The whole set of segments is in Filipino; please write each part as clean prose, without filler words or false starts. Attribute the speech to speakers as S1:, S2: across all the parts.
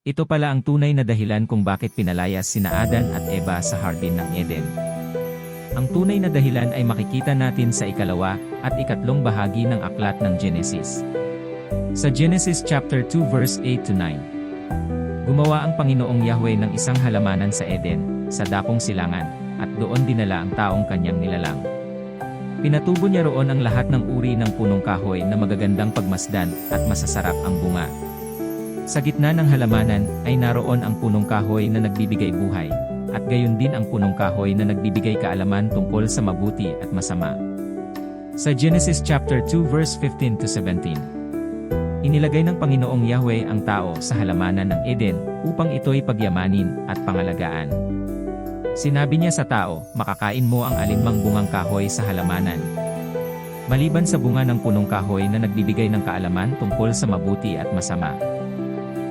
S1: Ito pala ang tunay na dahilan kung bakit pinalayas sina Adan at Eva sa Hardin ng Eden. Ang tunay na dahilan ay makikita natin sa ikalawa at ikatlong bahagi ng aklat ng Genesis. Sa Genesis chapter 2 verse 8 to 9. Gumawa ang Panginoong Yahweh ng isang halamanan sa Eden, sa dakong silangan, at doon dinala ang taong kanyang nilalang. Pinatubo niya roon ang lahat ng uri ng punong kahoy na magagandang pagmasdan at masasarap ang bunga. Sa gitna ng halamanan ay naroon ang punong kahoy na nagbibigay buhay, at gayon din ang punong kahoy na nagbibigay kaalaman tungkol sa mabuti at masama. Sa Genesis chapter 2 verse 15 to 17. Inilagay ng Panginoong Yahweh ang tao sa halamanan ng Eden upang ito'y pagyamanin at pangalagaan. Sinabi niya sa tao, makakain mo ang alinmang bungang kahoy sa halamanan. Maliban sa bunga ng punong kahoy na nagbibigay ng kaalaman tungkol sa mabuti at masama.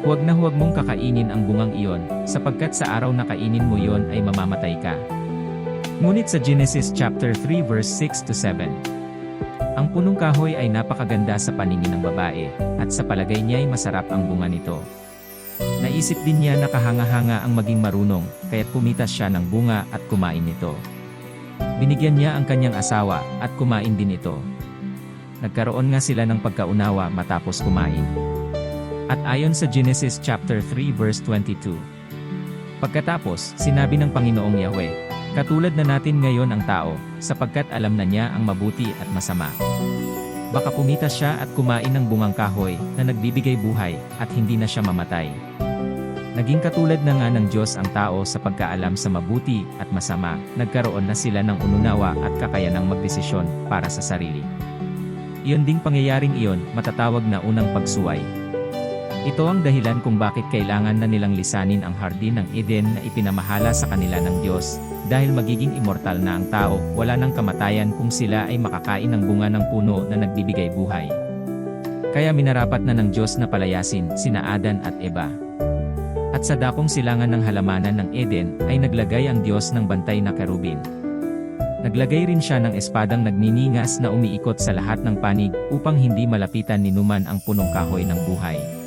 S1: Huwag na huwag mong kakainin ang bungang iyon, sapagkat sa araw na kainin mo iyon ay mamamatay ka. Ngunit sa Genesis chapter 3 verse 6 to 7. Ang punong kahoy ay napakaganda sa paningin ng babae, at sa palagay niya ay masarap ang bunga nito. Naisip din niya na kahanga-hanga ang maging marunong, kaya't pumitas siya ng bunga at kumain nito. Binigyan niya ang kanyang asawa, at kumain din ito. Nagkaroon nga sila ng pagkaunawa matapos kumain. At ayon sa Genesis chapter 3 verse 22. Pagkatapos, sinabi ng Panginoong Yahweh, katulad na natin ngayon ang tao, sapagkat alam na niya ang mabuti at masama. Baka pumitas siya at kumain ng bungang kahoy na nagbibigay buhay at hindi na siya mamatay. Naging katulad na nga ng Diyos ang tao sa pagkaalam sa mabuti at masama, nagkaroon na sila ng ununawa at kakayanang magdesisyon para sa sarili. Iyon ding pangyayaring iyon, matatawag na unang pagsuway. Ito ang dahilan kung bakit kailangan na nilang lisanin ang hardin ng Eden na ipinamahala sa kanila ng Diyos, dahil magiging immortal na ang tao, wala nang kamatayan kung sila ay makakain ng bunga ng puno na nagbibigay buhay. Kaya minarapat na ng Diyos na palayasin sina Adan at Eva. At sa dakong silangan ng halamanan ng Eden, ay naglagay ang Diyos ng bantay na kerubin. Naglagay rin siya ng espadang nagniningas na umiikot sa lahat ng panig, upang hindi malapitan ni Numan ang punong kahoy ng buhay.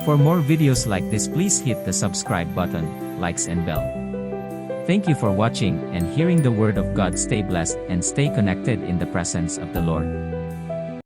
S1: For more videos like this, please hit the subscribe button, likes and bell. Thank you for watching and hearing the word of God. Stay blessed and stay connected in the presence of the Lord.